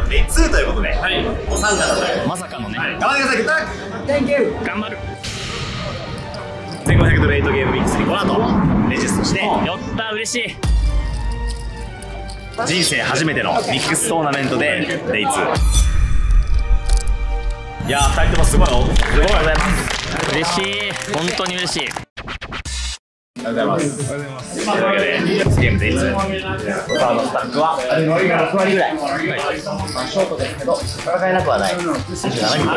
デイ2ということで、お三方というまさかのね。頑張ってください。Thank you。頑張る。1500ドル8ゲームミックスにこの後レジストして、やった嬉しい。人生初めてのミックストーナメントでデイ2。いやー、2人ともすごいお、すごいございます。嬉しい、本当に嬉しい。ありがとうございます。というわけで、ゲームデイ2。他のスタッフは6割ぐらい。まあ、ショートですけど、戦えなくはない。27人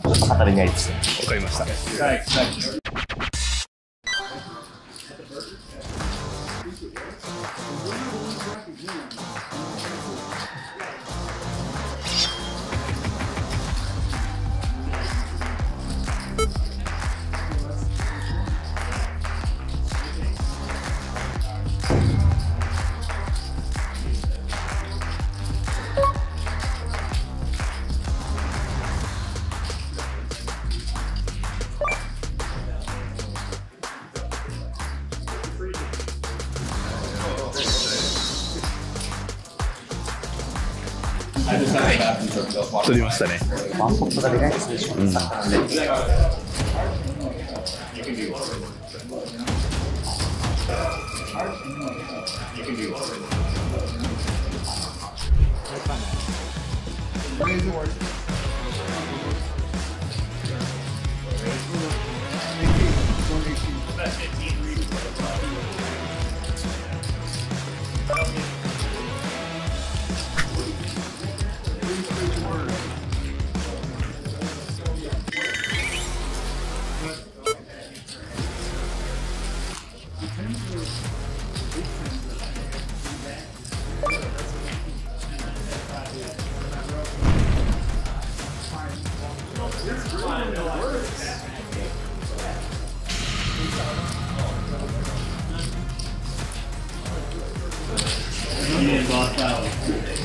と語り合いです。わかりました。取りましたね。ワンポットがでかいですね。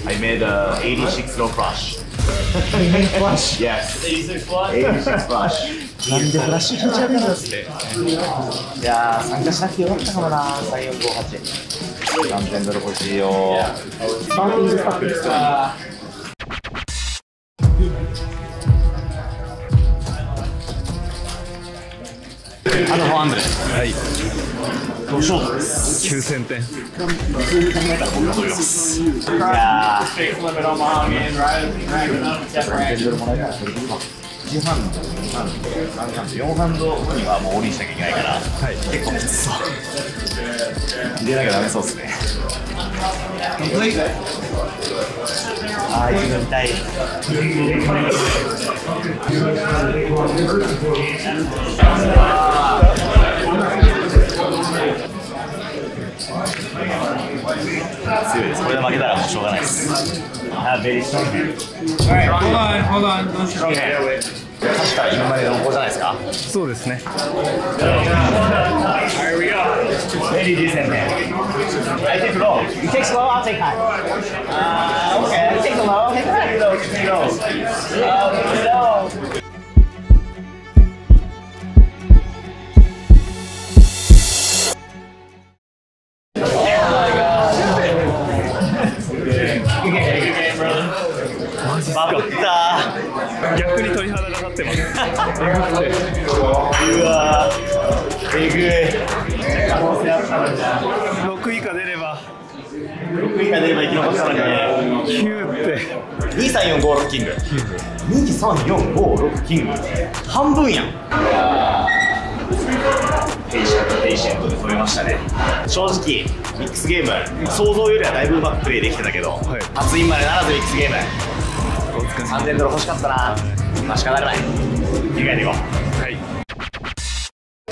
I made a 86 low crush. 86 Yes. 86 flush. なんでフラッシュ気持ち悪いんだって。いやー、参加しなくてよかったかもな。3458。3000ドル欲しいよ。スターティングスタッフですか。あと400。はい。どうショートです。9000点。普通に考えたら僕が取ります。いやー、3000ドルもらえたら取ります。1ハンド、2ハンド、3ハンド、4ハンド後にはもうオーリーしなきゃいけないから、はい、結構きつそう。入れなきゃダメそうですね。あー、一度見たい。強いです。これで負けたらもうしょうがないです。Very strong hand. Hold on. Strong hand. 勝ったら今までの方じゃないですか。そうですね。Here we go. Very decent hand. I take low. You take slow, I'll take high. Okay. You take low, take high. Low, take low. No. バブった。逆に鳥肌が立ってます。うわー、えぐい。可能性あったのにな。6以下出れば6以下出れば生き残ったのにね。9って2345キング。2345キング。半分やん。ペイシェントで止めましたね。正直ミックスゲーム想像よりはだいぶうまくプレイできてたけど、初インまでならずミックスゲーム3000ドル欲しかったな。まあ仕方がない。着替えていこう。はい。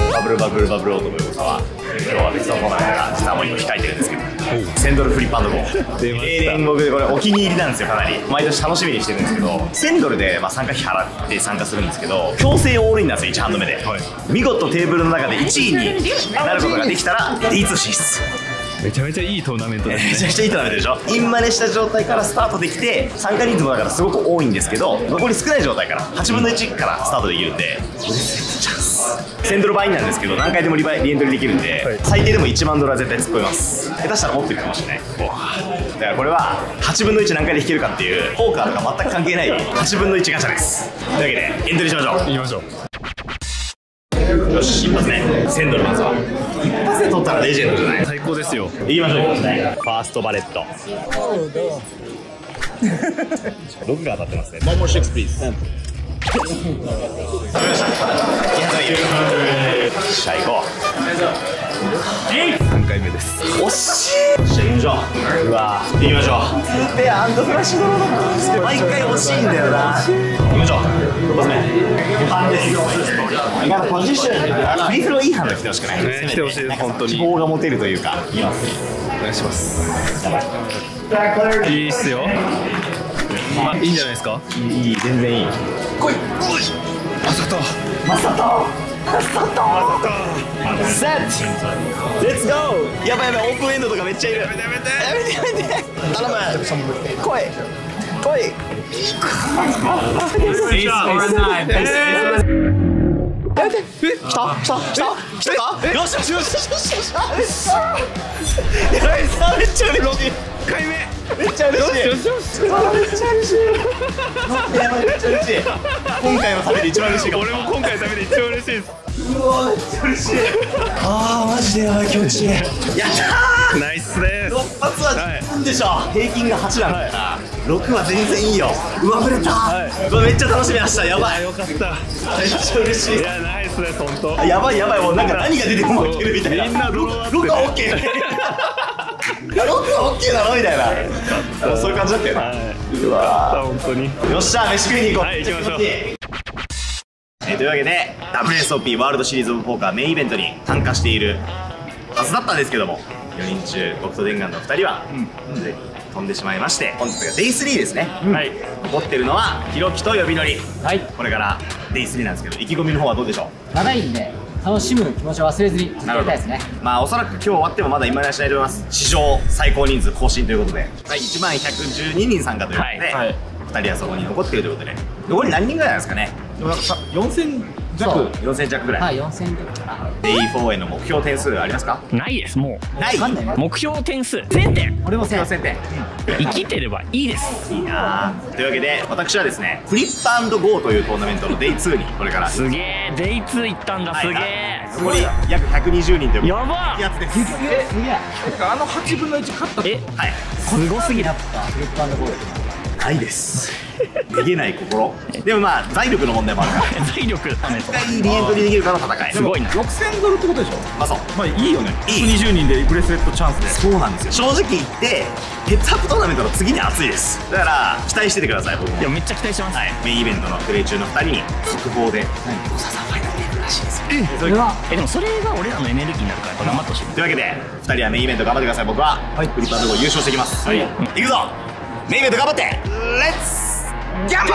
バブルオートということは今日は別のコーナーから実はもう1個控えてるんですけど、1000ドルフリップ&ゴー。例年僕でこれお気に入りなんですよ。かなり毎年楽しみにしてるんですけど、1000ドルでまあ参加費払って参加するんですけど、強制オールインなんですよ。1ハンド目で、見事テーブルの中で1位になることができたら D2 進出。めちゃめちゃいいトーナメントですね。めちゃくちゃいいトーナメントでしょ。インマネした状態からスタートできて、参加人数もだからすごく多いんですけど、残り少ない状態から8分の1からスタートできるんで、これ絶対チャンス。。1000ドル倍なんですけど、何回でもリエントリーできるんで、はい最低でも1万ドルは絶対突っ込みます。下手したら持ってるかもしれない。だからこれは8分の1何回で引けるかっていうポーカーとか全く関係ない8分の1ガチャです。というわけでエントリーしましょう。行きましょう。よし、一発目1000ドルまずは一発で取ったらレジェンドじゃない。最高ですよ。行きましょう。ファーストバレット6が当たってますね。One more six please。食べました。しゃあ行こう。3回目です。惜しい。じゃあ行きましょう。うわ行きましょう。ペアフラッシュドローだった毎回惜しいんだよな。行きましょう。一発目ハンです。ポジションフリースローいいハンド来てほしくない。来てほしいです。本当に希望が持てるというか。いきます。お願いします。いいっすよ。まあいいんじゃないですか。いい、全然いい。来い。マサト。セット。レッツゴー。やばいやばい、オープンエンドとかめっちゃいる。やめて。頼む。来い。来たか。よし。めっちゃ嬉しい。1回目。めっちゃ嬉しい。今回の旅で一番嬉しいかも。俺も今回の旅で一番嬉しいです。うわめっちゃ嬉しい。ああマジでやばい気持ちいい。やったー。ナイスです。6発はなんでしょう。平均が8なんだから6は全然いいよ。うわぶれた。うわめっちゃ楽しみました。やばい。よかった。めっちゃ嬉しい。いやナイスです本当。やばいもうなんか何が出ても負けるみたいな。みんなドローアップ6は OK。6は OK なのみたいな。そういう感じだったよな。うわ本当に。よっしゃ飯食いに行こう。はい行きましょう。というわけで WSOP ワールドシリーズオブポーカーメインイベントに参加しているはずだったんですけども、4人中僕とデンガンの2人はすでに飛んでしまいまして、本日が Day3 ですね。はい、残ってるのはひろきと呼び乗り。はい、これから Day3 なんですけど、意気込みの方はどうでしょう。長いんで楽しむ気持ちを忘れずにやりたいですね。まあおそらく今日終わってもまだ今なしないと思います。史上最高人数更新ということで、はい、1万112人参加ということで、はい、2人はそこに残っているということで、残り何人ぐらいなんですかね。4000弱ぐらい。はい、4000弱かな。デイ4への目標点数ありますか。ないです。もうない。目標点数1000点。俺も1000点。生きてればいいです。いいなぁ。というわけで私はですね、フリップ&ゴーというトーナメントのデイ2にこれからすげえ。デイ2行ったんだ。すげえ。残り約120人というやばやつです。すげえ。あの8分の1勝った。え、はい。すごすぎる。フリップ&ゴール。ないです。めげない心。でもまあ財力の問題もあるから。財力ためと。一回リエントリーできるかの戦い。すごいな。6000ドルってことでしょ。まあそう。まあいいよね。いい。20人でブレスレットチャンスで。そうなんですよ。正直言ってヘッドアップトーナメントの次に熱いです。だから期待しててください。僕も。いやめっちゃ期待してます。はい。メインイベントのプレイ中の2人に速報で小笹ファイナル出るらしいですよ。それはでもそれが俺らのエネルギーになるからやっぱ頑張ってほしい。というわけで2人はメインイベント頑張ってください。僕はフリップ&ゴー優勝してきます。はい。行くぞ。メインイベント頑張って。レッツギャンボ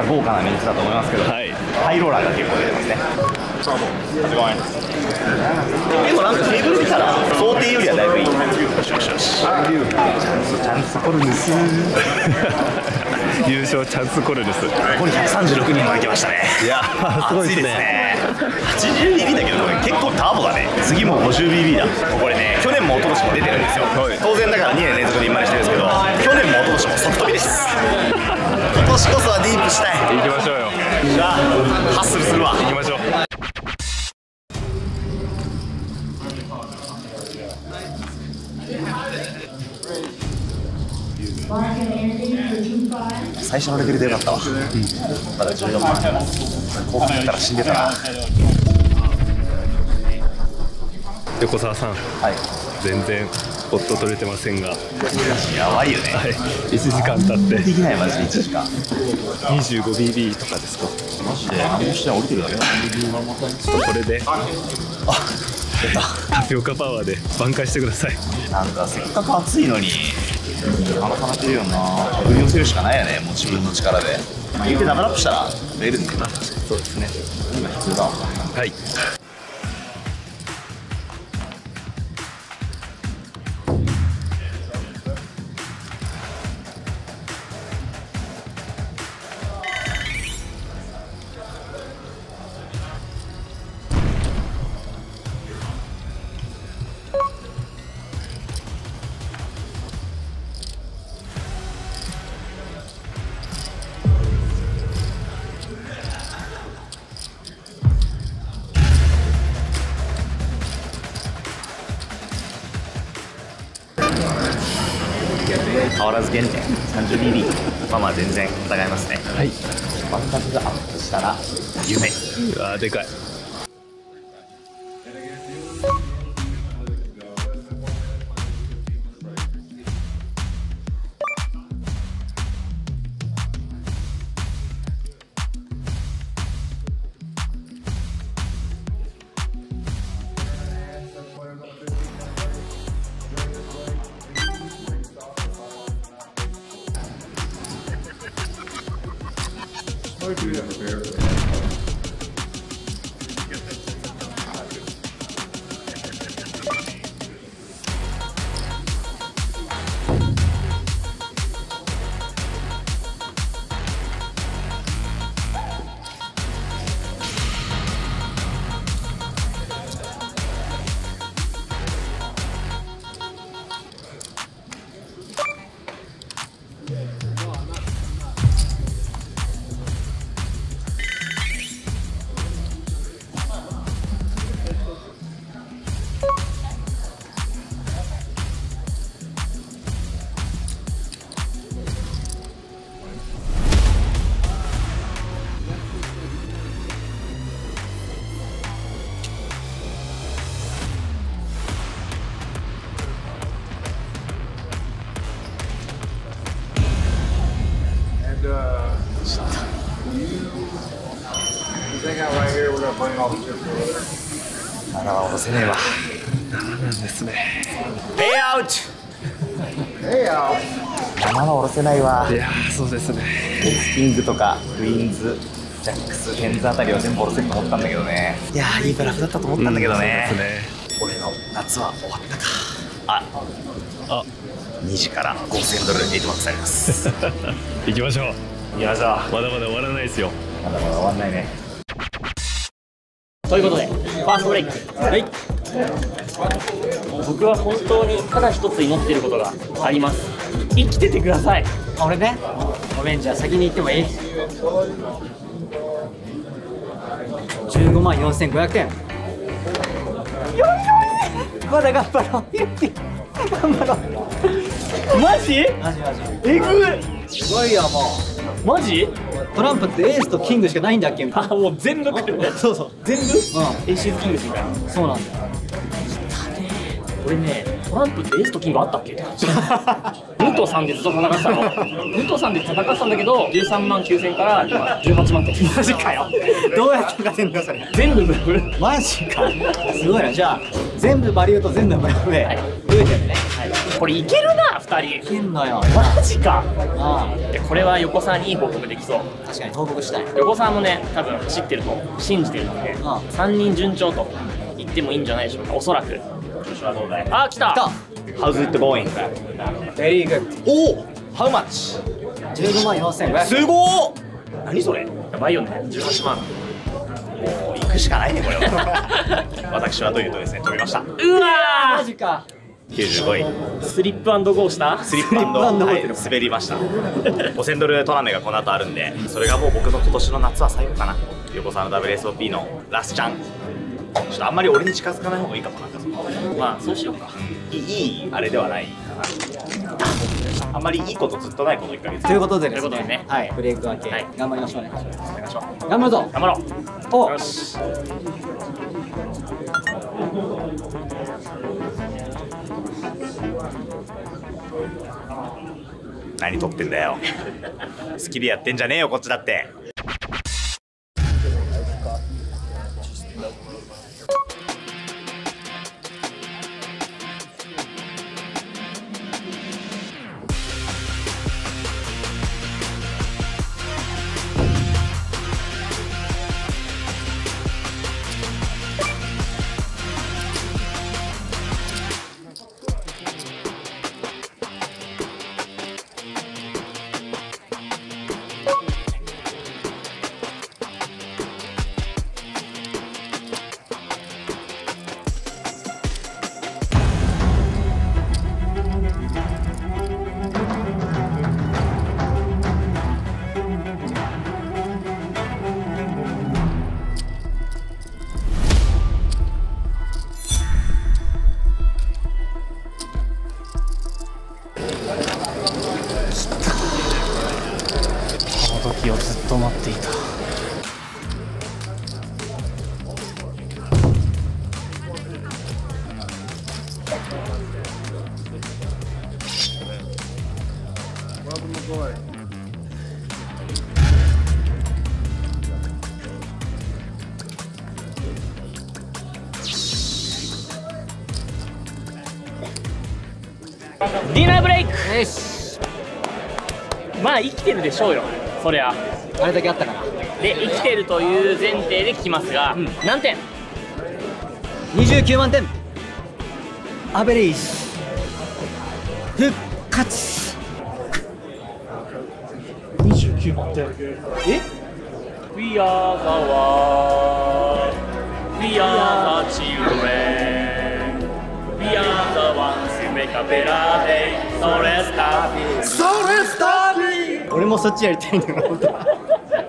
豪華なメンツだと思いますけど、はい、ハイローラーが結構出てますね。でもなんかテーブル見たら想定よりはだいぶいい。よしよしよし。チャンスコルヌス。優勝チャンスコルヌス。ここに136人もいけましたね。いやすごいですね。80BB だけどこれ結構ターボだね。次も 50BB だ。これね去年も一昨年も出てるんですよ。当然だから2年連続で今までしてるんですけど、去年も一昨年もソフトビです。今年こそはディープしたい。行きましょうよ。じゃあハッスルするわ。行きましょう。最初のレベルでよかったわ。まだ14番。後半だったら死んでたな。横澤さん、はい、全然ポット取れてませんが、やばいよね。はい、1時間経ってできないマジで1時間。25BB とかですか。マジであの下降りてるだけ。ちょっとこれでタピオカパワーで挽回してください。なんかせっかく暑いのになかなかてるよな。振り寄せるしかないよね、もう自分の力で。言ってダブルアップしたら出るんだけど。そうですね、今必要だ。はい。変わらず原点 30BB。まあ全然疑いますね。はい。バンダムがアップしたら夢。うわーでかい。7は下ろせねえわ。なんですね。ペイアウト。7は下ろせないわ。いやーそうですね。スキングとかクイーンズ、ジャックス、ヘンズあたりは全部下ろせると思ったんだけどね。いやーいいブラフだったと思ったんだけどね。そうですね。俺の夏は終わったか。あ、2時から5000ドルエイトバックされます。行きましょう。いやさ、まだまだ終わらないですよ。まだまだ終わんないね。ということでファーストブレイク。はい。僕は本当にただ一つ祈っていることがあります。生きててください。俺ね、ごめん、じゃあ先に行ってもいい？15万4500円。まだ頑張ろう。頑張ろう。マジ？マジマジ。えぐい。すごいよもう。マジ？トランプってエースとキングしかないんだっけみたいな。あ、もう全部来るね。そうそう。全部？うん。エーシーズキングスみたいな。そうなんだよ。俺ね、トランプってエースとキングあったっけって感じ。武藤さんでずっと戦ってたの。武藤さんで戦ってたんだけど、13万9000から今18万点。マジかよ。どうやって勝てんだそれ。全部ブラフ。マジか。すごいな。じゃあ全部バリューと全部ブラフで増えてるね。はい。これいけるな2人。いけんのよ。マジか。あこれは横澤にいい報告できそう。あ、確かに報告したい。横澤もね多分知ってると信じてるので、ああ3人順調と言ってもいいんじゃないでしょうか、おそらく。調子はどうだい？あ、来た。 How's it going? Very good。おお How much? 15万4500。すごー。何それ？やばいよね、18万。もう行くしかないねこれは。私はというとですね飛びました。うわマジか。 95位。ー、スリップアンドゴーしたスリップはい滑りました。5000ドルトーナメントがこの後あるんで、それがもう僕の今年の夏は最後かな。横澤の WSOP のラスチャン。ちょっとあんまり俺に近づかない方がいいかもなんかそのまあそうしようか。いいあれではないかな。あんまりいいことずっとないこの1ヶ月。ということでですということでね、ねはい、ブレイク明け、はい頑張りましょうね。お願いします。頑張るぞ。頑張ろおう。よし。何撮ってんだよ。好きでやってんじゃねえよこっちだって。この時をずっと待っていた。ディナーブレイク。よし。まあ生きてるでしょうよ、そりゃ。あれだけあったから。で生きてるという前提で聞きますが、何点29万点。アベレージ。復活。29万点。え We are the world, We are the children, We are the ones who make a better day, So let's start. 俺もそっちやりたいんだよ。本当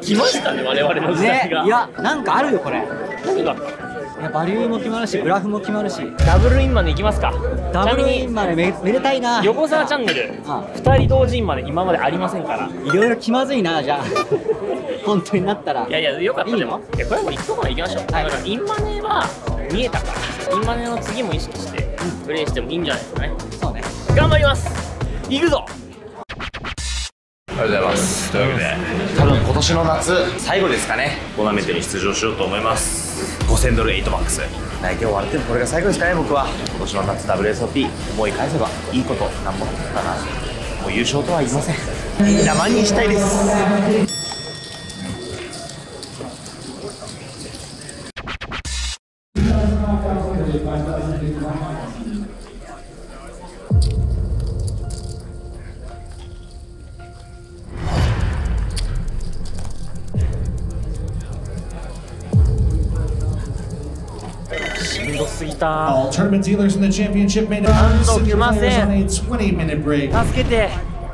来ましたね、我々の時代ね、が。いや、なんかあるよこれ。何がいや、バリューも決まるし、グラフも決まるし。ダブルインまで行きますか。ダブルインちまでめでたいな。なみに横澤チャンネルあ2人同時インまで今までありませんから。いろいろ気まずいな、じゃあ。本当になったら。いやいや、よかった。でもいや、これはもう行くとこまで行きましょう。だからインマネは見えたからインマネの次も意識してプレイしてもいいんじゃないですかね。そうね。頑張ります。行くぞ。ありがとうございます。というわけで多分今年の夏最後ですかね、トーナメントに出場しようと思います。5000ドル8マックス内定終わってもこれが最後ですかね。僕は今年の夏 WSOP 思い返せばいいことなんもかな。もう優勝とは言いません。みんな満にしたいです。しんどすぎた。 All tournament dealers in the championship may now なんと send 来 your ま players せ on ん。 a 20-minute break. 助けて。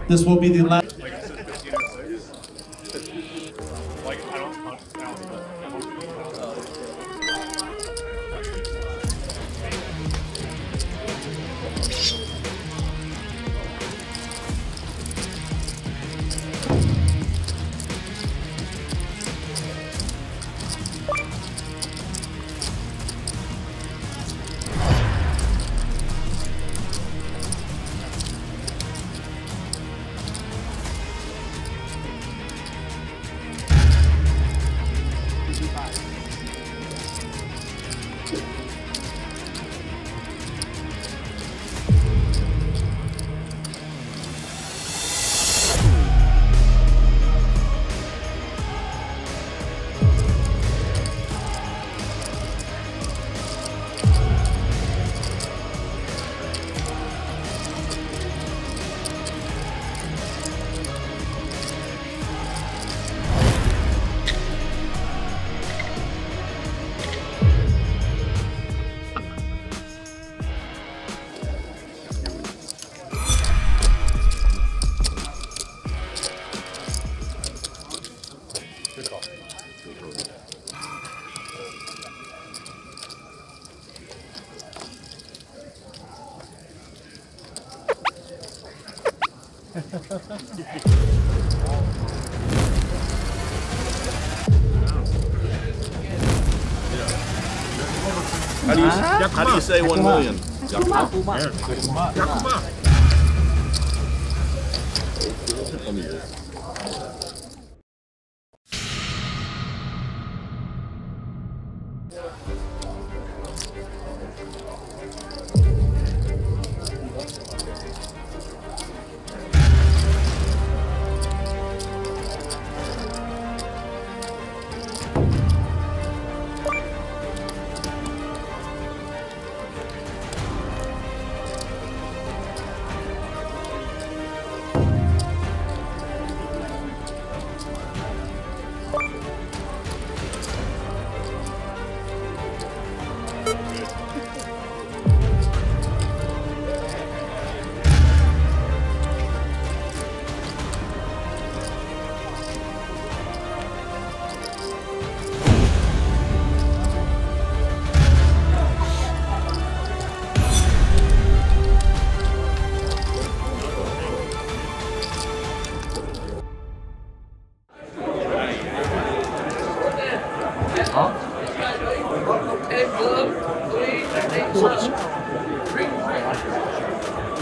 This will be the last. How do you say 1 million?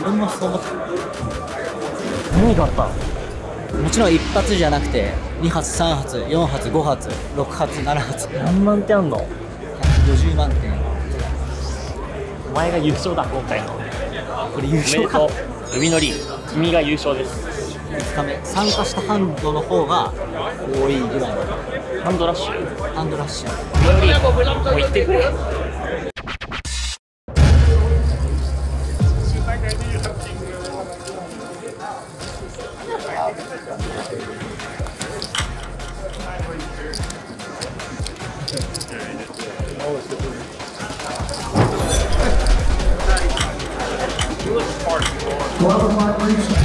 俺もそう思った。何があった？もちろん1発じゃなくて2発3発4発5発6発7発何万点あんの？ 150万点。お前が優勝だ今回の。これ優勝か。おめでとう指のり、君が優勝です。5日目参加したハンドの方が多いぐらいのハンドラッシュ。ハンドラッシュ。指のり、もう行ってくれ。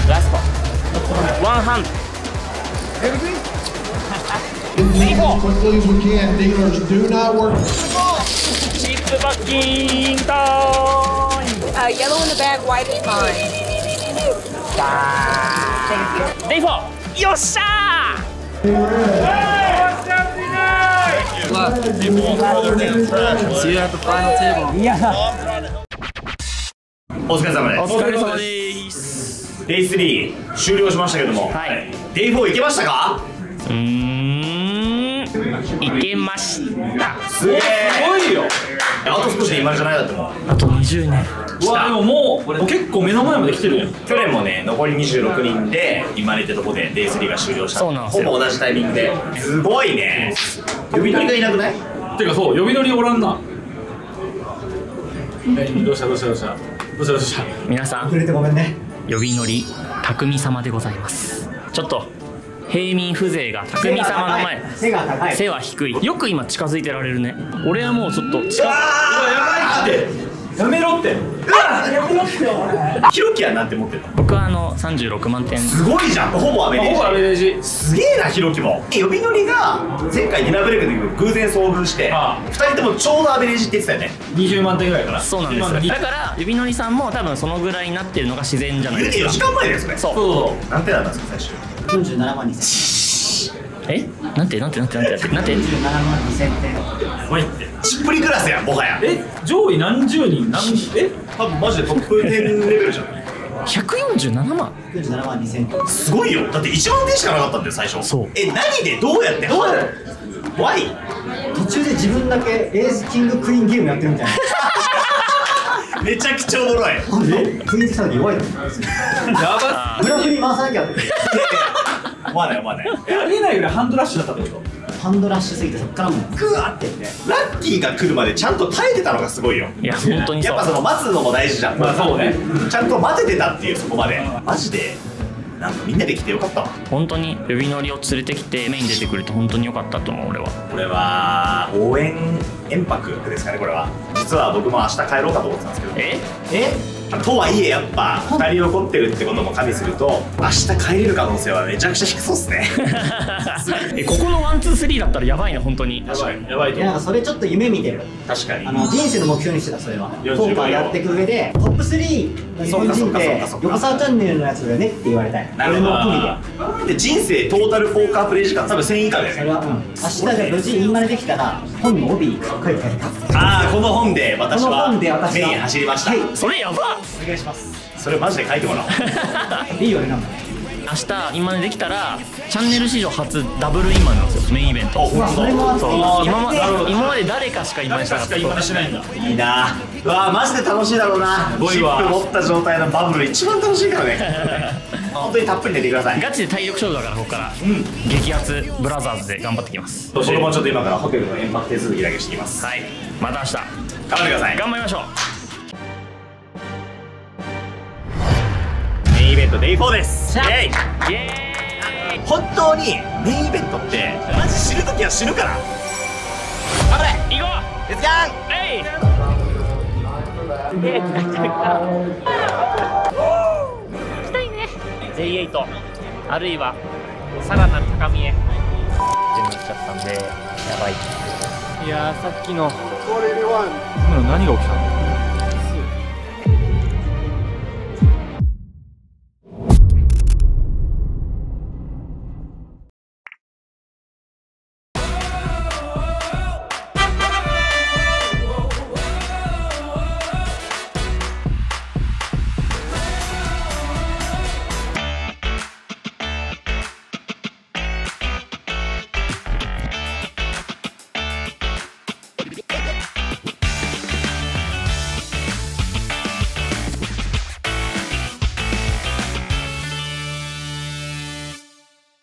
ラスト。ワンハンド。As quickly as we can. Dealers do not work. チップバッキングタイム。Yellow in the bag, white is mine. デイフォー。よっしゃー。お疲れ様です。お疲れ様です。デイ3終了しましたけども、はい。デイ4いけましたか？いけました。すげえ。すごいよ。あと少しで今じゃないだってもう。あと20年。うわでももう結構目の前まで来てるやん。去年もね残り26人で今ねってとこでデイ3が終了した。そうなんですよ。ほぼ同じタイミングで。すごいね。指取りがいなくない？てかそう呼び乗りおらんな。どうしたどうしたどうしたどうしたどうした。皆さん遅れてごめんね。呼び乗り匠様でございます。ちょっと平民風情が匠様の前。背が高い。背は低い。よく今近づいてられるね。俺はもうちょっと近づ。やばいってやめろって。ヒロキはなんて持ってたの？僕は36万点。すごいじゃん。ほぼアベレージ。ほぼアベレージ。すげえなヒロキも。呼び乗りが前回ディナーブレイクの時偶然遭遇して2人ともちょうどアベレージって言ってたよね。20万点ぐらいかな。そうなんですよ。だから指のりさんも多分そのぐらいになってるのが自然じゃないですか。4時間前だよそれ。そう何点だったんですか最終？ 47万2000えなんて47万2000点。チップリクラスやんもはや。上位何十人多分マジでトップ10レベルじゃん。147万。47万2000点。すごいよ。だって1万点しかなかったんだよ最初。そう。何でどうやってWhy？途中で自分だけエースキングクイーンゲームやってるみたいな。めちゃくちゃおもろい。クイーン来た時弱いの。やばブラフに回さなきゃって。思わない思わない。ありえないぐらいハンドラッシュだったってこと。ハンドラッシュすぎてそっからもうグワーってってラッキーが来るまでちゃんと耐えてたのがすごいよ。いや本当にそう。やっぱその待つのも大事じゃん。まあそうね。ちゃんと待ててたっていうそこまで。マジでなんかみんなで来てよかったわ。本当に呼び乗りを連れてきてメイン出てくれて本当に良かったと思う俺は。これは応援延泊ですかね、これは。実は僕も明日帰ろうかと思ってたんですけど、えとはいえやっぱ2人残ってるってことも加味すると明日帰れる可能性はめちゃくちゃ低そうっすね。ここのワンツースリーだったらやばいな本当に。やばいやばいといや、な思う。んかそれちょっと夢見てる。確かに人生の目標にしてた、それは。ポ45ーカーやっていく上で、トップ3の日本人って横澤チャンネルのやつだよねって言われたい。俺の組で。で人生トータルポーカープレイ時間多分1000以下だよね。それは、明日じゃあ無事インマネできたら、本の帯書いてやりた。ああ、この本で私このは本で私はメイン走りました。はいそれやばっ。お願いします。それマジで書いてもらおう。いいよね、なんか。明日インマネできたらチャンネル史上初ダブルインマネなんですよ、メインイベント。うわ、それもあってそう今まで誰かしかインマネしなかった。いいな。うわーマジで楽しいだろうな。チップ持った状態のバブル一番楽しいからね。本当にたっぷり寝てください。ガチで体力勝負だからここから、激アツブラザーズで頑張ってきます。僕もちょっと今からホテルの延泊手続きだけしてきます。はい、また明日頑張ってください。頑張りましょう。メインイベントデイ4です。イエイ。イエーイ。本当にメインイベントってマジ死ぬときは死ぬから。頑張れ。行こレッツギャン。う。えい。行きたいね。J8 あるいはさらなる高みへ。全部来ちゃったんでやばい。いやーさっきの今の何が起きたの？